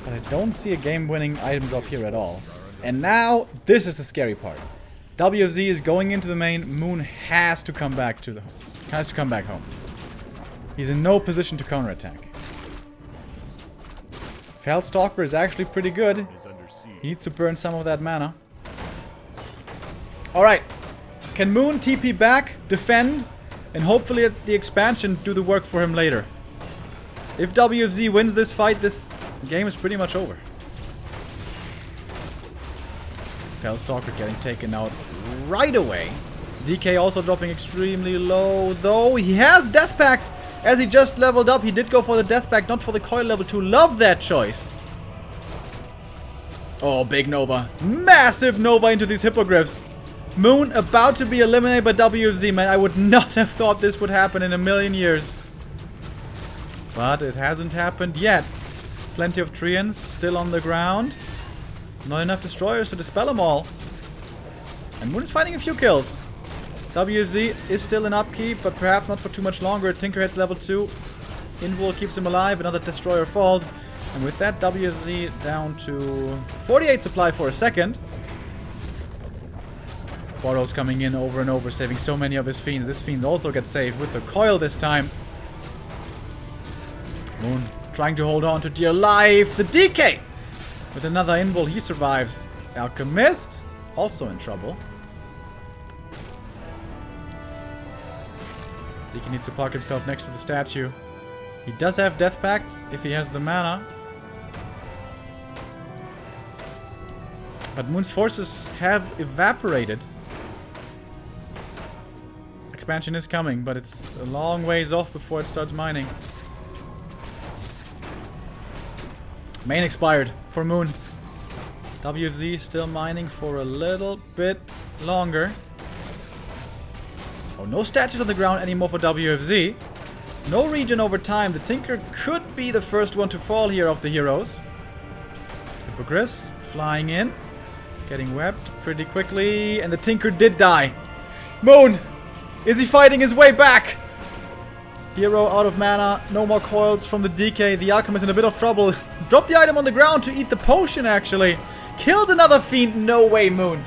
But I don't see a game-winning item drop here at all. And now, this is the scary part. WFZ is going into the main. Moon has to come back to the home. He's in no position to counterattack. Felstalker is actually pretty good. He needs to burn some of that mana. Alright. Can Moon TP back, defend, and hopefully at the expansion do the work for him later. If WFZ wins this fight, this game is pretty much over. Felstalker getting taken out right away. DK also dropping extremely low, though. He has Death Pact. As he just leveled up, he did go for the Death Pact, not for the Coil level 2. Love that choice. Oh, big Nova. Massive Nova into these Hippogriffs. Moon about to be eliminated by WFZ, man. I would not have thought this would happen in a million years. But it hasn't happened yet. Plenty of Treants still on the ground. Not enough Destroyers to dispel them all. And Moon is finding a few kills. WFZ is still in upkeep, but perhaps not for too much longer. Tinkerhead's level 2. Invul keeps him alive. Another Destroyer falls. And with that, WFZ down to 48 supply for a second. Boros coming in over and over, saving so many of his Fiends. This Fiends also gets saved with the Coil this time. Moon trying to hold on to dear life. The DK! With another Invul, he survives. Alchemist, also in trouble. DK needs to park himself next to the statue. He does have Death Pact, if he has the mana. But Moon's forces have evaporated. Expansion is coming, but it's a long ways off before it starts mining. Main expired for Moon. WFZ still mining for a little bit longer. Oh, no statues on the ground anymore for WFZ. No regen over time. The Tinker could be the first one to fall here of the heroes. Hippogriffs flying in. Getting webbed pretty quickly. And the Tinker did die. Moon! Is he fighting his way back? Hero out of mana. No more coils from the DK. The Alchemist in a bit of trouble. Dropped the item on the ground to eat the potion, actually. Killed another Fiend. No way, Moon.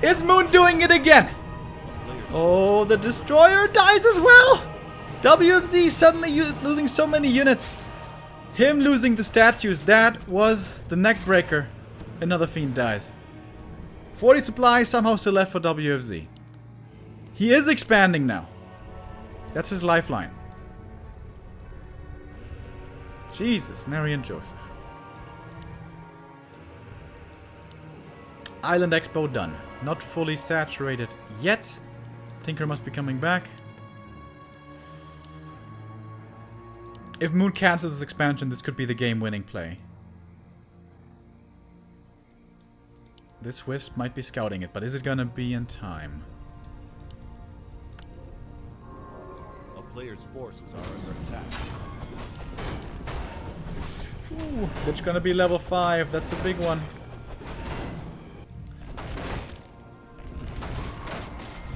Is Moon doing it again? Oh, the Destroyer dies as well. WFZ suddenly losing so many units. Him losing the statues. That was the neck breaker. Another Fiend dies. 40 supply somehow still left for WFZ. He is expanding now. That's his lifeline. Jesus, Mary and Joseph. Island Expo done. Not fully saturated yet. Tinker must be coming back. If Moon cancels this expansion, this could be the game-winning play. This Wisp might be scouting it, but is it gonna be in time? A player's forces are under attack. Ooh, it's gonna be level 5. That's a big one.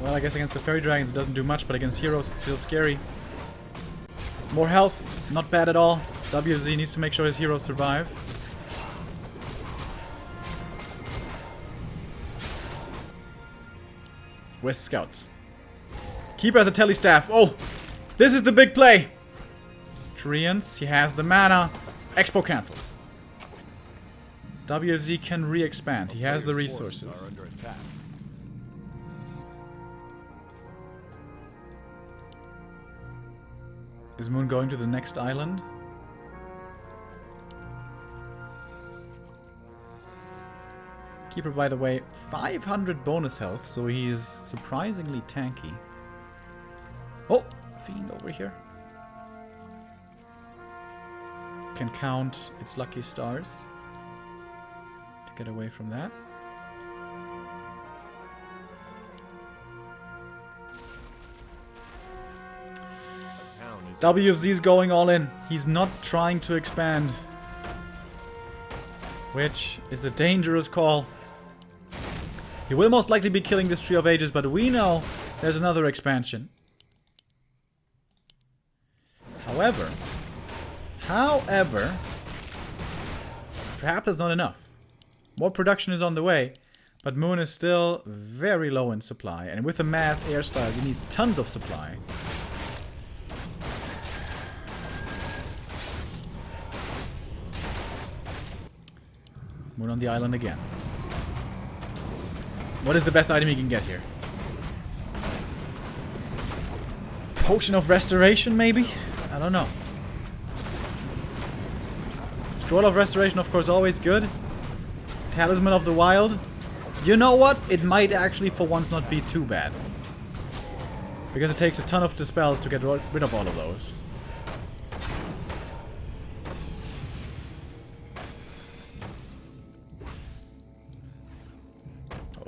Well, I guess against the Fairy Dragons it doesn't do much, but against heroes it's still scary. More health, not bad at all. WFZ needs to make sure his heroes survive. Wisp Scouts. Keeper has a Telestaff. Oh! This is the big play! Treants, he has the mana. Expo cancelled. WFZ can re-expand. He has the resources. Is Moon going to the next island? Peacekeeper, by the way, 500 bonus health, so he is surprisingly tanky. Oh, Fiend over here. Can count its lucky stars to get away from that. WFZ's going all in. He's not trying to expand. Which is a dangerous call. He will most likely be killing this Tree of Ages, but we know there's another expansion. However, perhaps that's not enough. More production is on the way, but Moon is still very low in supply. And with a mass air style, you need tons of supply. Moon on the island again. What is the best item he can get here? Potion of Restoration, maybe? I don't know. Scroll of Restoration, of course, always good. Talisman of the Wild. You know what? It might actually, for once, not be too bad. Because it takes a ton of dispels to get rid of all of those.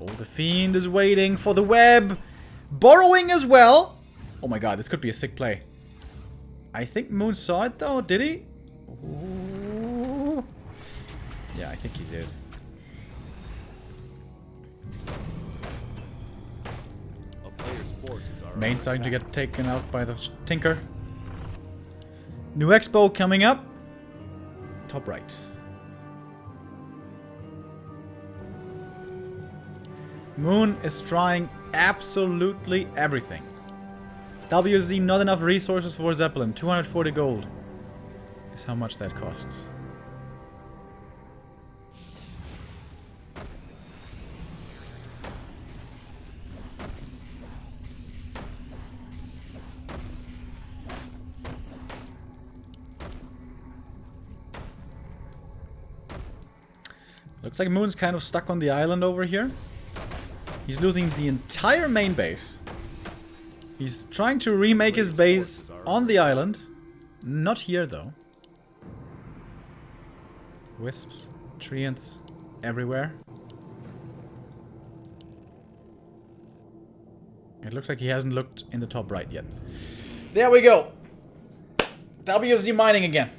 Oh, the Fiend is waiting for the web. Borrowing as well. Oh my god, this could be a sick play. I think Moon saw it though, did he? Ooh. Yeah, I think he did. Main starting to get taken out by the Tinker. New Expo coming up. Top right. Moon is trying absolutely everything. WFZ, not enough resources for Zeppelin. 240 gold is how much that costs. Looks like Moon's kind of stuck on the island over here. He's losing the entire main base. He's trying to remake his base on the island. Not here, though. Wisps, treants, everywhere. It looks like he hasn't looked in the top right yet. There we go! WFZ mining again.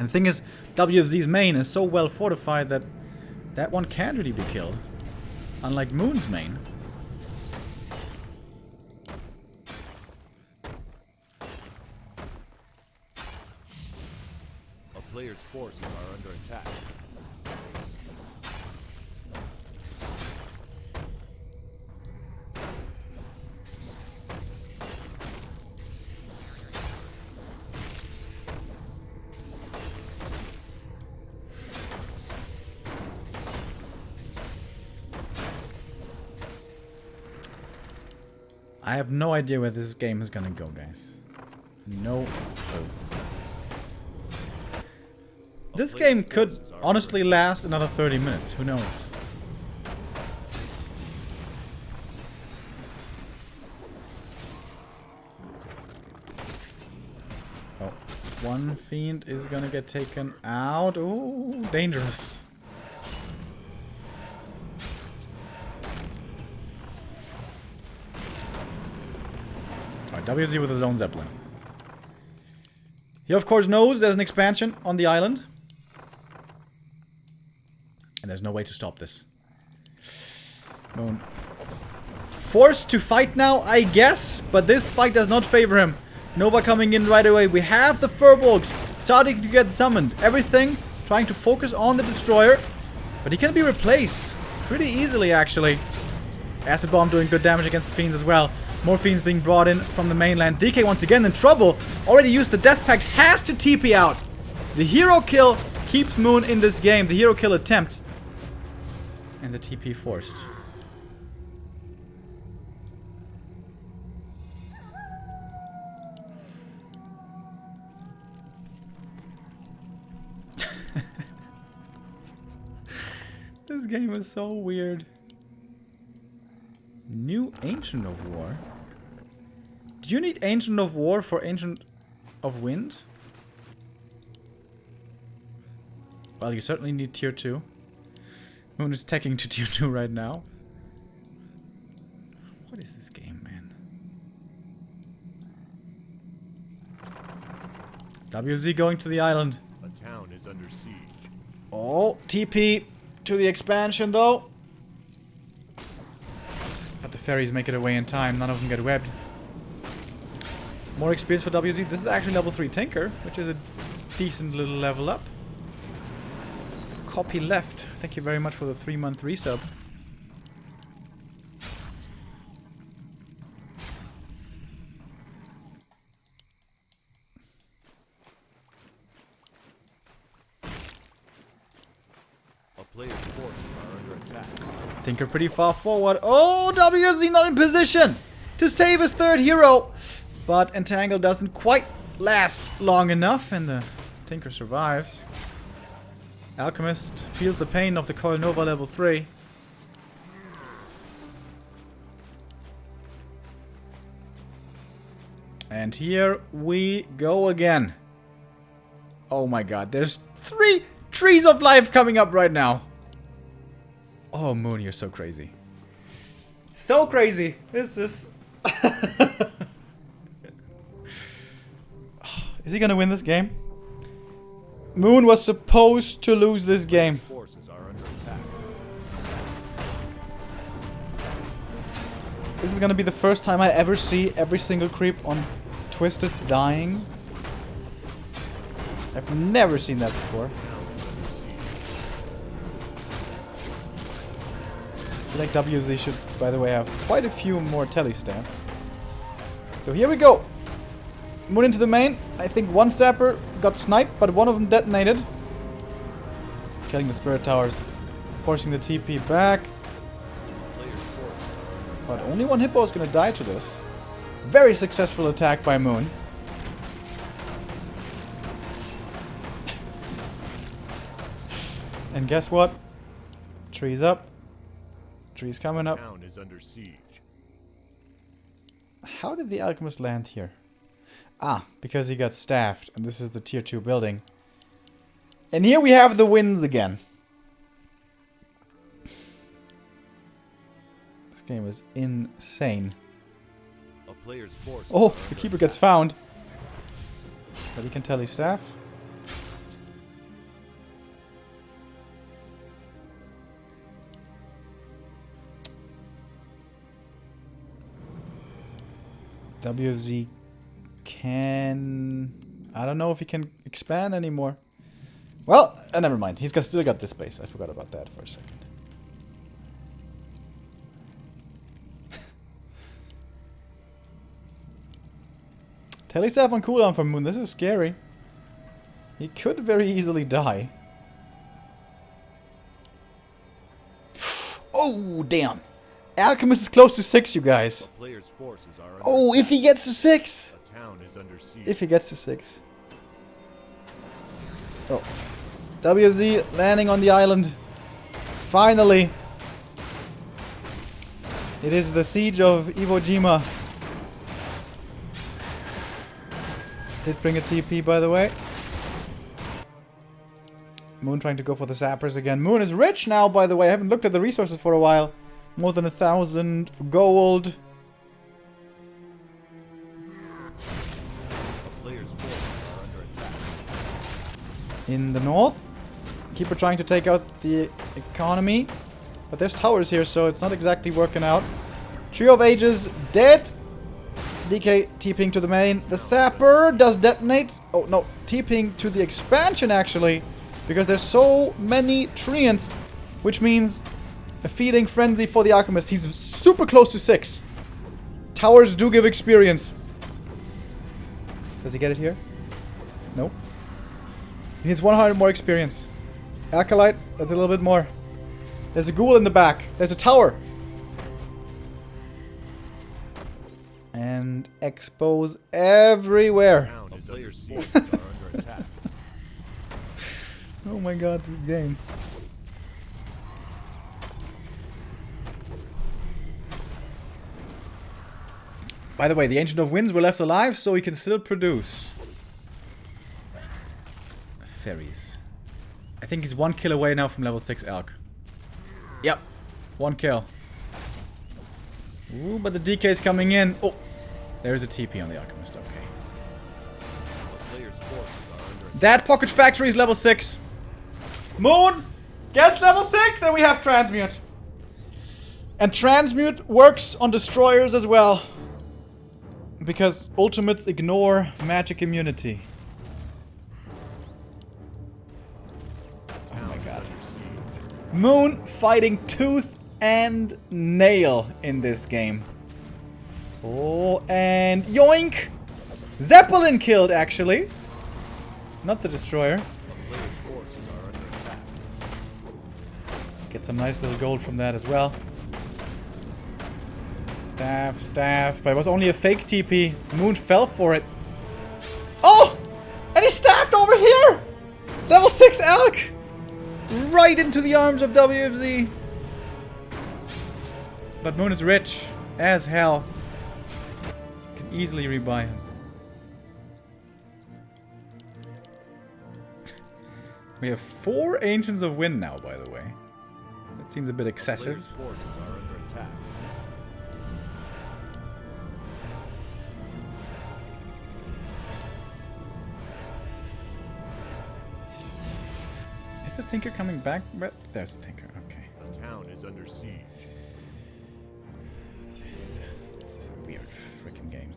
And the thing is, WFZ's main is so well fortified that that one can't really be killed. Unlike Moon's main. A player's forces are under attack. I have no idea where this game is gonna go, guys. No clue. This game could honestly last another 30 minutes. Who knows? Oh, one Fiend is gonna get taken out. Ooh, dangerous. WZ with his own Zeppelin. He of course knows there's an expansion on the island. And there's no way to stop this. Moon. Forced to fight now, I guess. But this fight does not favor him. Nova coming in right away. We have the Furbolgs starting to get summoned. Everything trying to focus on the Destroyer. But he can be replaced pretty easily, actually. Acid Bomb doing good damage against the Fiends as well. More Fiends being brought in from the mainland. DK once again in trouble. Already used the Death Pact. Has to TP out. The hero kill keeps Moon in this game. The hero kill attempt. And the TP forced. game is so weird. New Ancient of War. Do you need Ancient of War for Ancient of Wind? Well, you certainly need tier 2. Moon is teching to tier 2 right now. What is this game, man? WFZ going to the island. A town is under siege. Oh, TP to the expansion though. But the ferries make it away in time. None of them get webbed. More experience for WZ. This is actually level 3 Tinker, which is a decent little level up. Copy left. Thank you very much for the 3-month resub. A player's forces are under attack. Tinker pretty far forward. Oh, WFZ not in position to save his third hero. But Entangle doesn't quite last long enough, and the Tinker survives. Alchemist feels the pain of the Coil Nova level 3. And here we go again. Oh my god, there's 3 trees of life coming up right now. Oh, Moon, you're so crazy. So crazy. This is... Is he gonna win this game? Moon was supposed to lose this game. Forces are under attack. This is gonna be the first time I ever see every single creep on Twisted dying. I've never seen that before. I feel like WZ should, by the way, have quite a few more tele stamps. So here we go. Moon into the main. I think one sapper got sniped, but one of them detonated. Killing the spirit towers. Forcing the TP back. But only one hippo is gonna die to this. Very successful attack by Moon. And guess what? Trees up. Trees coming up. Town is under siege. How did the alchemist land here? Ah, because he got staffed, and this is the tier 2 building. And here we have the wins again. This game is insane. A player's forces Oh, are the under keeper attack. gets found. But he can tell his staff. WFZ can... I don't know if he can expand anymore. Well, never mind. He's still got this base. I forgot about that for a second. Telesap on cooldown for Moon. This is scary. He could very easily die. Oh, damn. Alchemist is close to 6, you guys. A player's forces are under Oh, if he gets to 6. A town is under siege. If he gets to 6. Oh. WFZ landing on the island. Finally. It is the siege of Iwo Jima. Did bring a TP, by the way. Moon trying to go for the sappers again. Moon is rich now, by the way. I haven't looked at the resources for a while. More than 1,000 gold. A player's forces are under attack. In the north. Keeper trying to take out the economy. But there's towers here, so it's not exactly working out. Trio of Ages dead. DK TPing to the main. The sapper does detonate. Oh no, TPing to the expansion actually. Because there's so many treants. Which means a feeding frenzy for the alchemist. He's super close to 6. Towers do give experience. Does he get it here? Nope. He needs 100 more experience. Acolyte, that's a little bit more. There's a ghoul in the back. There's a tower. And expose everywhere. Town is under siege. Forces are under attack. Oh my god, this game. By the way, the Ancient of Winds were left alive, so he can still produce. Fairies. I think he's 1 kill away now from level 6 Elk. Yep. 1 kill. Ooh, but the DK is coming in. Oh! There's a TP on the Alchemist, okay. That Pocket Factory is level 6. Moon gets level 6 and we have Transmute. And Transmute works on Destroyers as well. Because ultimates ignore magic immunity. Oh my god. Moon fighting tooth and nail in this game. Oh, and yoink! Zeppelin killed, actually. Not the Destroyer. Get some nice little gold from that as well. Staff, staff. But it was only a fake TP. Moon fell for it. Oh! And he staffed over here! Level 6 Elk! Right into the arms of WFZ. But Moon is rich as hell. Can easily rebuy him. We have 4 Ancients of Wind now, by the way. That seems a bit excessive. Forces are under attack. Is the Tinker coming back? There's the Tinker, okay. The town is under siege. This is a weird freaking game.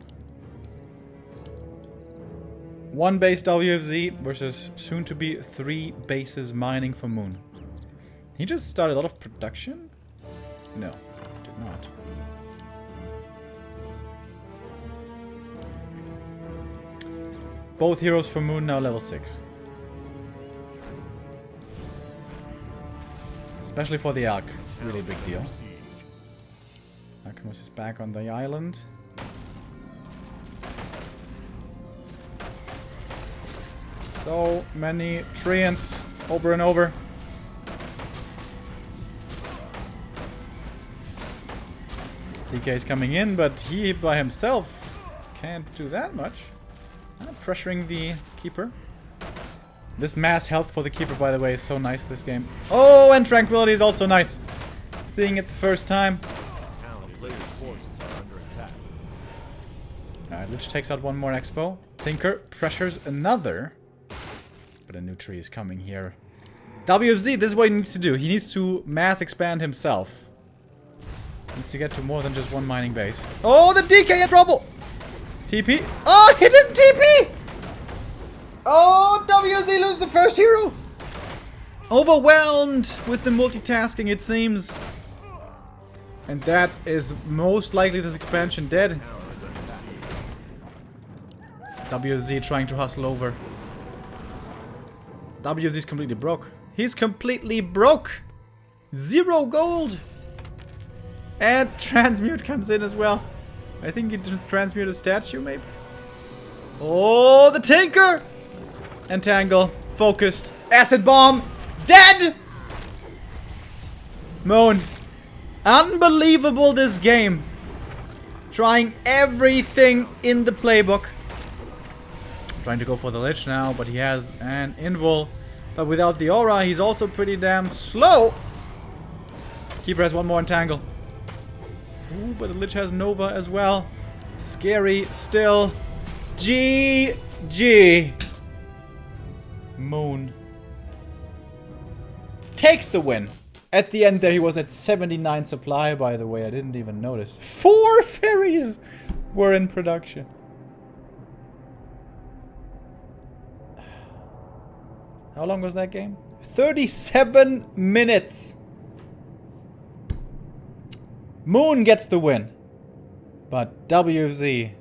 1 base WFZ versus soon to be 3 bases mining for Moon. He just started a lot of production? No, did not. Both heroes for Moon now level 6. Especially for the Ark. Really big deal. Alchemist is back on the island. So many treants over and over. DK is coming in, but he by himself can't do that much. Pressuring the Keeper. This mass health for the Keeper, by the way, is so nice this game. Oh, and Tranquility is also nice. Seeing it the first time. Alright, Lich takes out one more Expo. Tinker pressures another. But a new tree is coming here. WFZ, this is what he needs to do. He needs to mass expand himself. Needs to get to more than just 1 mining base. Oh, the DK in trouble! TP. Oh, he didn't TP! Oh, WFZ loses the first hero! Overwhelmed with the multitasking, it seems. And that is most likely this expansion dead. WFZ trying to hustle over. WFZ is completely broke. He's completely broke! 0 gold! And Transmute comes in as well. I think he did transmute a statue, maybe? Oh, the Tinker! Entangle. Focused. Acid Bomb. Dead! Moon. Unbelievable, this game. Trying everything in the playbook. Trying to go for the Lich now, but he has an Invul. But without the Aura, he's also pretty damn slow. Keeper has one more Entangle. Ooh, but the Lich has Nova as well. Scary still. GG. Moon takes the win. At the end there he was at 79 supply, by the way. I didn't even notice. 4 fairies were in production. How long was that game? 37 minutes. Moon gets the win. But WFZ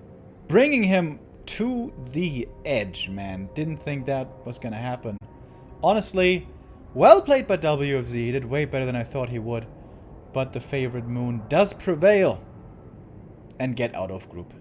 bringing him to the edge, man. Didn't think that was gonna happen. Honestly, well played by WFZ. He did way better than I thought he would. But the favorite Moon does prevail and get out of group.